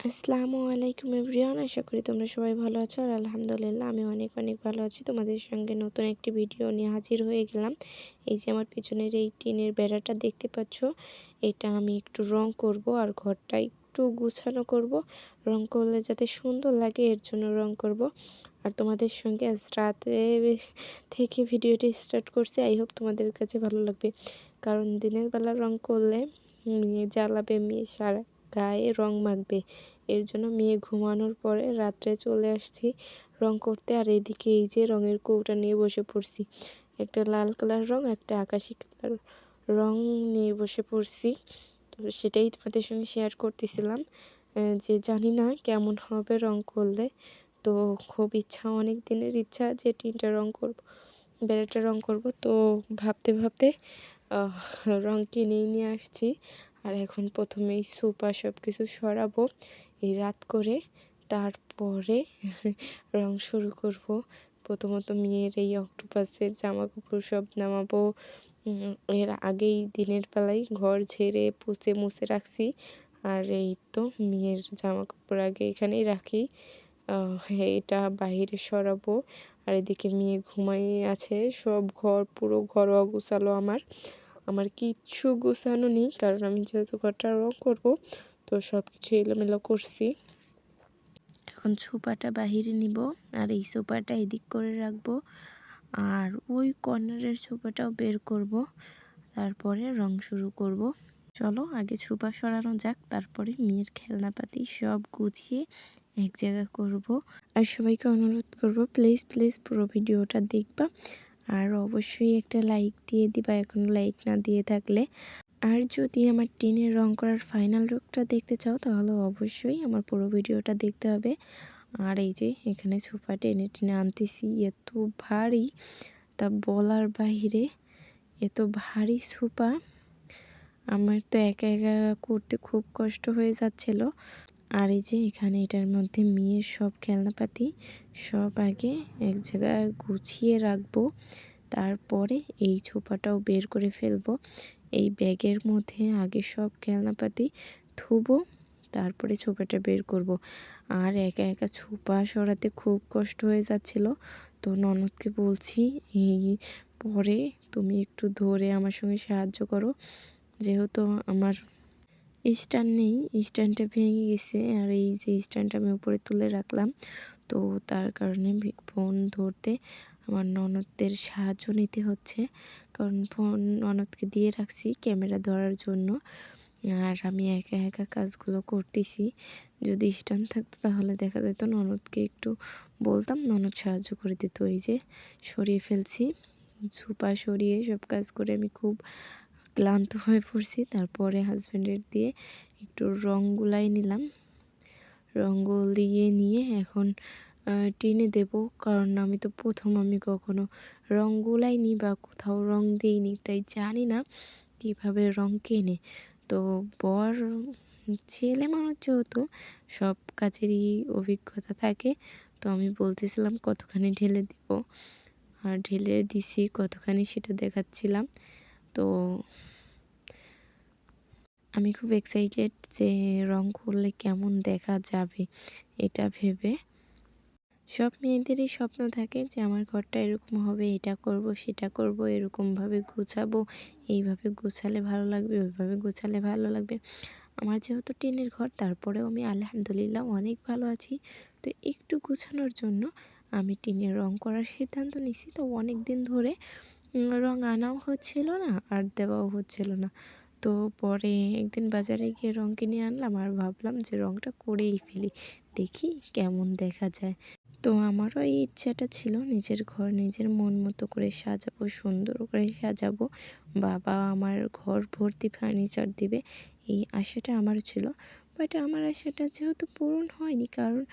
আসসালামু আলাইকুম এভরিওয়ান, আশা করি তোমরা সবাই ভালো আছো। আর আলহামদুলিল্লাহ আমি অনেক অনেক ভালো আছি। তোমাদের সঙ্গে নতুন একটি ভিডিও নিয়ে হাজির হয়ে গেলাম। এই যে আমার পিছনের এই টিনের বেড়াটা দেখতে পাচ্ছ, এটা আমি একটু রং করব আর ঘরটা একটু গুছানো করব। রং করলে যাতে সুন্দর লাগে এর জন্য রং করব। আর তোমাদের সঙ্গে আজ রাতে থেকে ভিডিওটি স্টার্ট করছি। আই হোপ তোমাদের কাছে ভালো লাগবে, কারণ দিনের বেলা রং করলে মেয়ে জ্বালাবে, মেয়ে সারা গায়ে রং মাখবে। এর জন্য মেয়ে ঘুমানোর পরে রাত্রে চলে আসছি রং করতে। আর এদিকে এই যে রঙের কৌটা নিয়ে বসে পড়ছি, একটা লাল কালার রং, একটা আকাশি কালার রং নিয়ে বসে পড়ছি। তো সেটাই তোমাদের সঙ্গে শেয়ার করতেছিলাম যে জানি না কেমন হবে রং করলে। তো খুব ইচ্ছা, অনেক দিনের ইচ্ছা যে টিনটা রং করব, বেড়াটা রং করব। তো ভাবতে ভাবতে রং কিনেই নিয়ে আসছি। আর এখন প্রথমেই সোফা সব কিছু সরাবো এই রাত করে, তারপরে রং শুরু করব। প্রথমত মেয়ের এই অক্টোপাসের জামা কাপড় সব নামাবো। এর আগেই দিনের বেলায় ঘর ঝেড়ে পুছে মুছে রাখছি। আর এই তো মেয়ের জামা কাপড় আগে এখানেই রাখি, এটা বাইরে সরাবো। আর এদিকে মেয়ে ঘুমাই আছে, সব ঘর পুরো ঘর অগোছালো। আমার কিচ্ছু গোছানো নেই, কারণ আমি যেহেতু ঘরটা রং করবো, তো সব কিছু এলোমেলো করছি। এখন সোফাটা বাহিরে নিব, আর এই সোফাটা এদিক করে রাখবো, আর ওই কর্নারের সোফাটাও বের করব, তারপরে রং শুরু করব। চলো আগে সোফা সরানো যাক, তারপরে মেয়ের খেলনাপাতি সব গুছিয়ে এক জায়গায় করব। আর সবাইকে অনুরোধ করব, প্লিজ প্লিজ পুরো ভিডিওটা দেখবা, আর অবশ্যই একটা লাইক দিয়ে দিবা এখন লাইক না দিয়ে থাকলে। আর যদি আমার টিনের রং করার ফাইনাল লুকটা দেখতে চাও, তাহলে অবশ্যই আমার পুরো ভিডিওটা দেখতে হবে। আর এই যে এখানে সোফা টেনে টেনে আনতেছি, এত ভারী তা বলার বাহিরে, এত ভারী সোফা আমার তো একা একা করতে খুব কষ্ট হয়ে যাচ্ছিল। আর এই যে এখানে এটার মধ্যে মেয়ের সব খেলনাপাতি সব আগে এক জায়গায় গুছিয়ে রাখবো, তারপরে এই ছোপাটাও বের করে ফেলবো। এই ব্যাগের মধ্যে আগে সব খেলনাপাতি ধুবো, তারপরে ছোপাটা বের করব। আর একা একা ছোপা সরাতে খুব কষ্ট হয়ে যাচ্ছিল, তো ননদকে বলছি এই পরে তুমি একটু ধরে আমার সঙ্গে সাহায্য করো, যেহেতু আমার স্ট্যান্ড নেই, স্ট্যান্ডটা ভেঙে গেছে। আর এই যে স্ট্যান্ডটা আমি উপরে তুলে রাখলাম, তো তার কারণে ফোন ধরতে আমার ননদদের সাহায্য নিতে হচ্ছে, কারণ ফোন ননদকে দিয়ে রাখছি ক্যামেরা ধরার জন্য। আর আমি একা একা কাজগুলো করতেছি। যদি স্ট্যান্ড থাকতো তাহলে দেখা যেত ননদকে একটু বলতাম, ননদ সাহায্য করে দিত। এই যে সরিয়ে ফেলছি, ঝোপা সরিয়ে সব কাজ করে আমি খুব ক্লান্ত হয়ে পড়ছি। তারপরে হাজব্যান্ডের দিয়ে একটু রং গুলাই নিলাম, রং গুলিয়ে নিয়ে এখন টেনে দেব, কারণ আমি তো প্রথম, আমি কখনো রং গুলাইনি বা কোথাও রং দিইনি, তাই জানি না কীভাবে রং কেনে। তো বর ছেলে মানুষ যেহেতু সব কাজেরই অভিজ্ঞতা থাকে, তো আমি বলতেছিলাম কতখানি ঢেলে দিব, আর ঢেলে দিছি কতখানি সেটা দেখাচ্ছিলাম। তো আমি খুব এক্সাইটেড যে রং করলে কেমন দেখা যাবে এটা ভেবে। সব মেয়েদেরই স্বপ্ন থাকে যে আমার ঘরটা এরকম হবে, এটা করব সেটা করব, এরকমভাবে গোছাবো, এইভাবে গোছালে ভালো লাগবে, ওইভাবে গোছালে ভালো লাগবে। আমার যেহেতু টিনের ঘর, তারপরেও আমি আলহামদুলিল্লাহ অনেক ভালো আছি। তো একটু গোছানোর জন্য আমি টিনের রং করার সিদ্ধান্ত নিছি। তো অনেক দিন ধরে রং আনাও হচ্ছিল না আর দেওয়াও হচ্ছিল না। তো পরে একদিন বাজারে গিয়ে রং কিনে আনলাম, আর ভাবলাম যে রংটা করেই ফেলি, দেখি কেমন দেখা যায়। তো আমারও এই ইচ্ছাটা ছিল নিজের ঘর নিজের মন মতো করে সাজাবো, সুন্দর করে সাজাবো, বাবা আমার ঘর ভর্তি ফার্নিচার দিবে, এই আশাটা আমারও ছিল। বাট আমার আশাটা যেহেতু পূরণ হয়নি, কারণ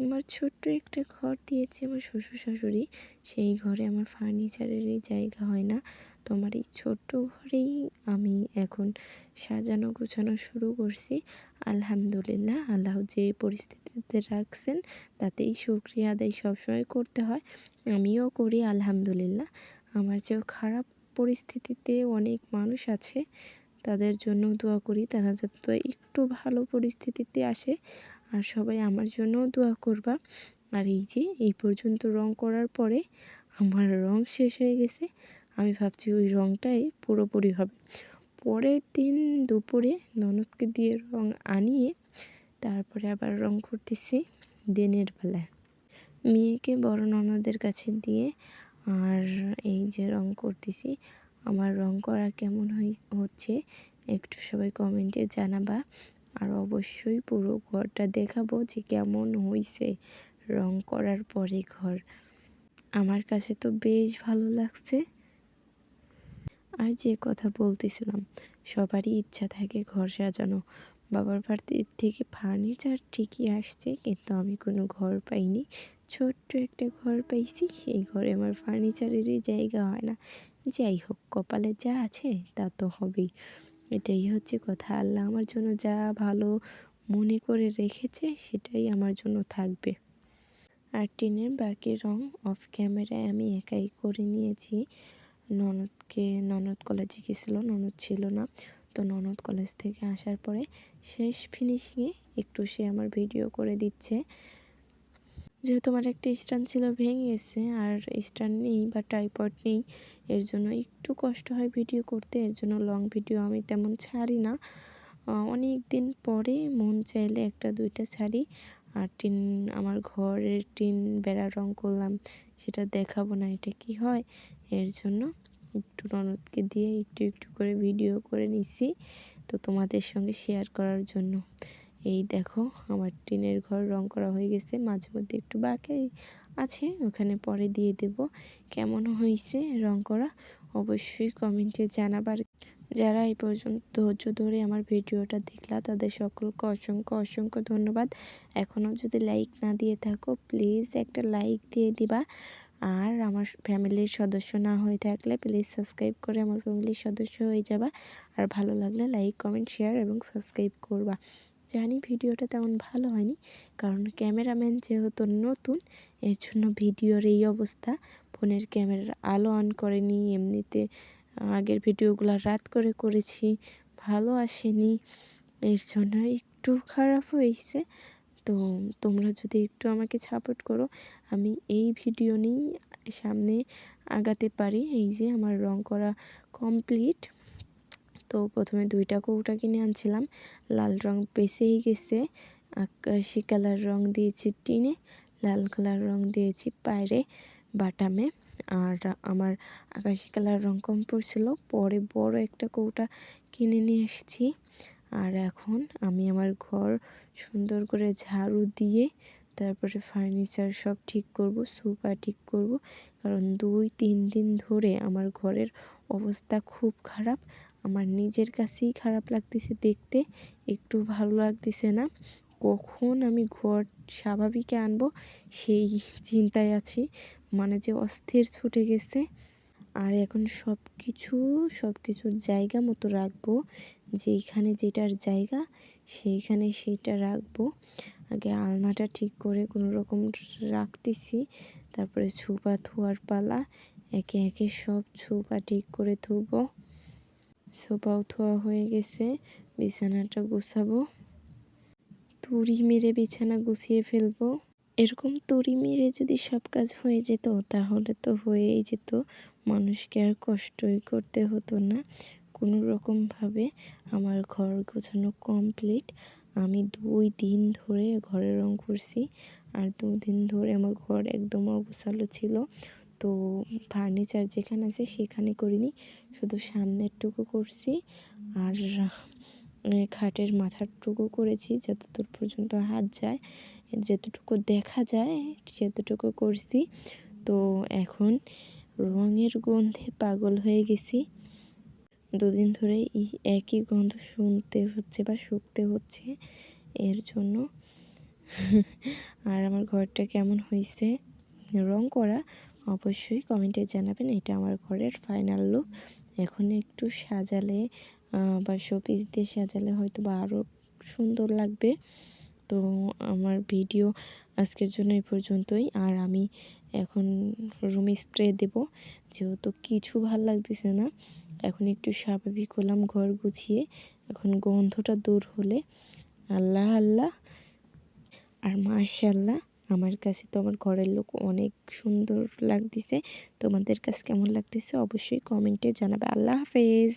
আমার ছোট্ট একটা ঘর দিয়েছে আমার শ্বশুর শাশুড়ি, সেই ঘরে আমার ফার্নিচারেরই জায়গা হয় না। তো আমার এই ছোট্ট ঘরেই আমি এখন সাজানো গোছানো শুরু করছি। আলহামদুলিল্লাহ, আল্লাহ যে পরিস্থিতিতে রাখছেন তাতেই শুকরিয়া আদায় সবসময় করতে হয়, আমিও করি আলহামদুলিল্লাহ। আমার চেয়েও খারাপ পরিস্থিতিতে অনেক মানুষ আছে, তাদের জন্য দোয়া করি তারা যাতে একটু ভালো পরিস্থিতিতে আসে। আর সবাই আমার জন্যও দোয়া করবা। আর এই যে এই পর্যন্ত রং করার পরে আমার রং শেষ হয়ে গেছে। আমি ভাবছি ওই রংটাই পুরোপুরি হবে। পরের দিন দুপুরে ননদকে দিয়ে রং আনিয়ে তারপরে আবার রং করতেছি দিনের বেলায়, মেয়েকে বড় ননদের কাছে দিয়ে। আর এই যে রং করতেছি, আমার রং করা কেমন হচ্ছে একটু সবাই কমেন্টে জানাবা। আর অবশ্যই পুরো ঘরটা দেখাবো যে কেমন হয়েছে রং করার পরে ঘর। আমার কাছে তো বেশ ভালো লাগছে। আর যে কথা বলতেছিলাম, সবারই ইচ্ছা থাকে ঘর সাজানো। বাবার বাড়ি থেকে ফার্নিচার ঠিকই আসছে, কিন্তু আমি কোনো ঘর পাইনি। ছোট্ট একটা ঘর পাইছি, সেই ঘরে আমার ফার্নিচারেরই জায়গা হয় না। যাই হোক, কপালে যা আছে তা তো হবেই। এটাই হচ্ছে কথা। আল্লাহ আমার জন্য যা ভালো মনে করে রেখেছে সেটাই আমার জন্য থাকবে। আর টিনের বাকি রং অফ ক্যামেরায় আমি একাই করে নিয়েছি। ননদ কলেজে গেছিলো, ননদ ছিল না। তো ননদ কলেজ থেকে আসার পরে শেষ ফিনিশিংয়ে একটু সে আমার ভিডিও করে দিচ্ছে। যেহেতু আমার একটা স্ট্যান্ড ছিল ভেঙে গেছে, আর স্ট্যান্ড নেই বা ট্রাইপড নেই, এর জন্য একটু কষ্ট হয় ভিডিও করতে। এর জন্য লং ভিডিও আমি তেমন ছাড়ি না। অনেক দিন পরে মন চাইলে একটা দুইটা ছাড়ি। আর আমার ঘরের টিন বেড়া রং করলাম, সেটা দেখাবো না, এটা কি হয়। এর জন্য একটু ননদকে দিয়ে একটু একটু করে ভিডিও করে নিছি, তো তোমাদের সঙ্গে শেয়ার করার জন্য। এই দেখো, আমার টিনের ঘর রং করা হয়ে গেছে। মাঝে মধ্যে একটু বাকি আছে, ওখানে পরে দিয়ে দেব। কেমন হয়েছে রং করা অবশ্যই কমেন্টে জানাবার। যারা এই পর্যন্ত ধৈর্য ধরে আমার ভিডিওটা দেখলা তাদের সকলকে অসংখ্য অসংখ্য ধন্যবাদ। এখনও যদি লাইক না দিয়ে থাকো প্লিজ একটা লাইক দিয়ে দিবা। আর আমার ফ্যামিলির সদস্য না হয়ে থাকলে প্লিজ সাবস্ক্রাইব করে আমার ফ্যামিলির সদস্য হয়ে যাবা। আর ভালো লাগলে লাইক কমেন্ট শেয়ার এবং সাবস্ক্রাইব করবা। জানি ভিডিওটা তেমন ভালো হয়নি, কারণ ক্যামেরাম্যান যেহেতু নতুন, এর জন্য ভিডিওর এই অবস্থা। ফোনের ক্যামেরার আলো অন করেনি, এমনিতে আগের ভিডিওগুলো রাত করে করেছি, ভালো আসেনি, এর জন্য একটু খারাপ হয়েছে। তো তোমরা যদি একটু আমাকে সাপোর্ট করো, আমি এই ভিডিও নিয়েই সামনে আগাতে পারি। এই যে আমার রং করা কমপ্লিট। তো প্রথমে দুইটা কৌটা কিনে আনছিলাম, লাল রং বেঁচেই গেছে। আকাশি কালার রং দিয়েছি টিনে, লাল কালার রং দিয়েছি বাইরে বাটামে। আর আমার আকাশি কালার রং কম পড়ছিল, পরে বড় একটা কৌটা কিনে নিয়ে এসেছি। আর এখন আমি আমার ঘর সুন্দর করে ঝাড়ু দিয়ে তারপরে ফার্নিচার সব ঠিক করব, সোফা ঠিক করব। কারণ 2-3 দিন ধরে আমার ঘরের অবস্থা খুব খারাপ। আমার নিজের কাছেই খারাপ লাগতেছে দেখতে, একটু ভালো লাগতেছে না। কখন আমি ঘর স্বাভাবিকে আনবো সেই চিন্তায় আছি, মানে যে অস্থির ছুটে গেছে। আর এখন সব কিছুর জায়গা মতো রাখবো, যেইখানে যেটার জায়গা সেইখানে সেইটা রাখবো। আগে আলনাটা ঠিক করে কোনো রকম রাখতেছি, তারপরে ছোপা ধোয়ার পালা। একে একে সব ছোপা ঠিক করে ধুবো। সোফাও ধোয়া হয়ে গেছে, বিছানাটা গুছাবো। তুড়ি মেরে বিছানা গুছিয়ে ফেলবো। এরকম তুড়ি মেরে যদি সব কাজ হয়ে যেত তাহলে তো হয়েই যেত, মানুষকে আর কষ্টই করতে হতো না। কোনো রকমভাবে আমার ঘর গোছানো কমপ্লিট। আমি 2 দিন ধরে ঘরে রং করছি, আর 2 দিন ধরে আমার ঘর একদম অগোছালো ছিল। তো ফার্নিচার যেখানে আছে সেখানে করিনি, শুধু সামনেরটুকু করছি। আর খাটের মাথারটুকু করেছি, যতদূর পর্যন্ত হাত যায়, যতটুকু দেখা যায় সেতটুকু করছি। তো এখন রঙের গন্ধে পাগল হয়ে গেছি। 2 দিন ধরে একই গন্ধ শুনতে হচ্ছে বা শুকতে হচ্ছে, এর জন্য। আর আমার ঘরটা কেমন হয়েছে রং করা অবশ্যই কমেন্টে জানাবেন। এটা আমার ঘরের ফাইনাল লুক। এখন একটু সাজালে বা শোপিস দিয়ে সাজালে হয়তো বা আরও সুন্দর লাগবে। তো আমার ভিডিও আজকের জন্য এই পর্যন্তই। আর আমি এখন রুমে স্প্রে দেব, যেহেতু কিছু ভাল লাগতেছে না। এখন একটু স্বাভাবিক হলাম ঘর গুছিয়ে। এখন গন্ধটা দূর হলে আল্লাহ আল্লাহ আর মাশাআল্লাহ আমার কাছে তো আমার ঘরের লোক অনেক সুন্দর লাগতেছে। তোমাদের কাছে কেমন লাগতেছে অবশ্যই কমেন্টে জানাবে। আল্লাহ হাফেজ।